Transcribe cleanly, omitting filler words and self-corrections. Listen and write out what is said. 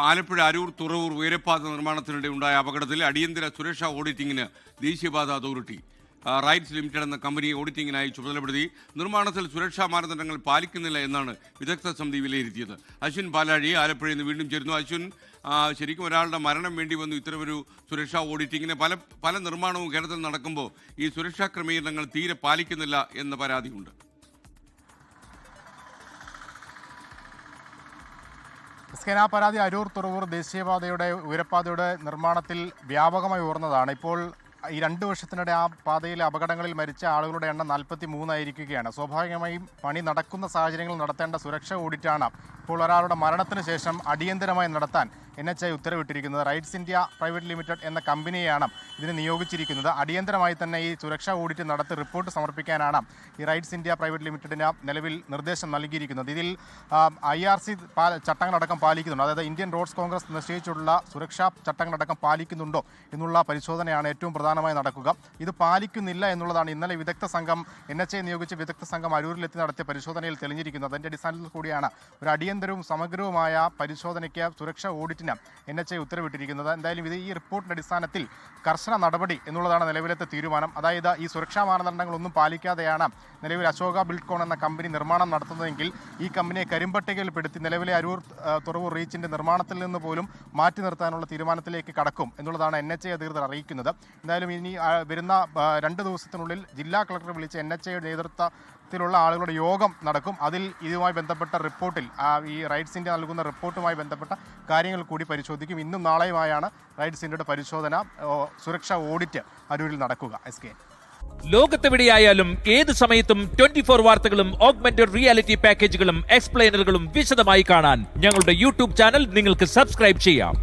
ആലപ്പുഴ അരൂർ തുറവൂർ ഉയരപ്പാത നിർമ്മാണത്തിനിടെ ഉണ്ടായ അപകടത്തിൽ അടിയന്തര സുരക്ഷാ ഓഡിറ്റിംഗിന് ദേശീയപാത അതോറിറ്റി റൈറ്റ്സ് ലിമിറ്റഡ് എന്ന കമ്പനിയെ ഓഡിറ്റിംഗിനായി ചുമതലപ്പെടുത്തി. നിർമ്മാണത്തിൽ സുരക്ഷാ മാനദണ്ഡങ്ങൾ പാലിക്കുന്നില്ല എന്നാണ് വിദഗ്ധ സമിതി വിലയിരുത്തിയത്. അശ്വിൻ പാലാഴി ആലപ്പുഴയിൽ നിന്ന് വീണ്ടും ചേരുന്നു. അശ്വിൻ, ശരിക്കും ഒരാളുടെ മരണം വേണ്ടി വന്നു ഇത്തരമൊരു സുരക്ഷാ ഓഡിറ്റിങ്ങിന്. പല നിർമ്മാണവും കേരളത്തിൽ നടക്കുമ്പോൾ ഈ സുരക്ഷാ ക്രമീകരണങ്ങൾ തീരെ പാലിക്കുന്നില്ല എന്ന പരാതിയുണ്ട്. ആ പരാതി അരൂർ തുറവൂർ ദേശീയപാതയുടെ ഉയരപ്പാതയുടെ നിർമ്മാണത്തിൽ വ്യാപകമായി ഉയർന്നതാണ്. ഇപ്പോൾ ഈ 2 വർഷത്തിനിടെ ആ പാതയിലെ അപകടങ്ങളിൽ മരിച്ച ആളുകളുടെ എണ്ണം 43 ആയിരിക്കുകയാണ്. സ്വാഭാവികമായും പണി നടക്കുന്ന സാഹചര്യങ്ങളിൽ നടത്തേണ്ട സുരക്ഷാ ഓഡിറ്റാണ് ഇപ്പോൾ ഒരാളുടെ മരണത്തിന് ശേഷം അടിയന്തരമായി നടത്താൻ NHAI ഉത്തരവിട്ടിരിക്കുന്നത്. റൈറ്റ്സ് ഇന്ത്യ പ്രൈവറ്റ് ലിമിറ്റഡ് എന്ന കമ്പനിയെയാണ് ഇതിന് നിയോഗിച്ചിരിക്കുന്നത്. അടിയന്തരമായി തന്നെ ഈ സുരക്ഷാ ഓഡിറ്റ് നടത്തി റിപ്പോർട്ട് സമർപ്പിക്കാനാണ് ഈ റൈറ്റ്സ് ഇന്ത്യ പ്രൈവറ്റ് ലിമിറ്റഡിന് നിലവിൽ നിർദ്ദേശം നൽകിയിരിക്കുന്നത്. ഇതിൽ IRC ചട്ടങ്ങളടക്കം പാലിക്കുന്നുണ്ടോ, അതായത് ഇന്ത്യൻ റോഡ്സ് കോൺഗ്രസ് നിശ്ചയിച്ചിട്ടുള്ള സുരക്ഷാ ചട്ടങ്ങളടക്കം പാലിക്കുന്നുണ്ടോ എന്നുള്ള പരിശോധനയാണ് ഏറ്റവും പ്രധാനമായി നടക്കുക. ഇത് പാലിക്കുന്നില്ല എന്നുള്ളതാണ് ഇന്നലെ വിദഗ്ധ സംഘം NHAI നിയോഗിച്ച വിദഗ്ധ സംഘം അരൂരിലെത്തി നടത്തിയ പരിശോധനയിൽ തെളിഞ്ഞിരിക്കുന്നത്. അതിൻ്റെ അടിസ്ഥാനത്തിൽ കൂടിയാണ് ഒരു അടിയന്തരവും സമഗ്രവുമായ പരിശോധനയ്ക്ക് സുരക്ഷാ ഓഡിറ്റിന് NHAI ഉത്തരവിട്ടിരിക്കുന്നത്. എന്തായാലും ഈ റിപ്പോർട്ടിൻ്റെ അടിസ്ഥാനത്തിൽ കർശന നടപടി എന്നുള്ളതാണ് നിലവിലത്തെ തീരുമാനം. അതായത് ഈ സുരക്ഷാ മാനദണ്ഡങ്ങളൊന്നും പാലിക്കാതെയാണ് നിലവിൽ അശോക ബിൽഡ്കോൺ എന്ന കമ്പനി നിർമ്മാണം നടത്തുന്നതെങ്കിൽ ഈ കമ്പനിയെ കരിമ്പട്ടികയിൽപ്പെടുത്തി നിലവിലെ അരൂർ തുറവൂർ റീച്ചിൻ്റെ നിർമ്മാണത്തിൽ നിന്ന് പോലും മാറ്റി നിർത്താനുള്ള തീരുമാനത്തിലേക്ക് കടക്കും എന്നുള്ളതാണ് NHAI അധികൃതർ അറിയിക്കുന്നത്. എന്തായാലും ഇനി വരുന്ന 2 ദിവസത്തിനുള്ളിൽ ജില്ലാ കളക്ടർ വിളിച്ച് NHAIയുടെ നേതൃത്വത്തിലുള്ള ആളുകളുടെ യോഗം നടക്കും. അതിൽ ഇതുമായി ബന്ധപ്പെട്ട റിപ്പോർട്ടിൽ ഈ റൈറ്റ്സ് ഇന്ത്യ നൽകുന്ന റിപ്പോർട്ടുമായി ബന്ധപ്പെട്ട കാര്യങ്ങൾ കൂടി പരിശോധിക്കും. ഇന്നും നാളെയുമായാണ് റൈറ്റ്സ് ഇന്ത്യയുടെ പരിശോധന, സുരക്ഷാ ഓഡിറ്റ് അരൂരിൽ നടക്കുക. ലോകത്തെവിടെയായാലും ഏത് സമയത്തും 24 വാർത്തകളും ഓഗ്മെന്റഡ് റിയാലിറ്റി പാക്കേജുകളും എക്സ്പ്ലെയിനറുകളും വിശദമായി കാണാൻ ഞങ്ങളുടെ യൂട്യൂബ് ചാനൽ നിങ്ങൾക്ക് സബ്സ്ക്രൈബ് ചെയ്യാം.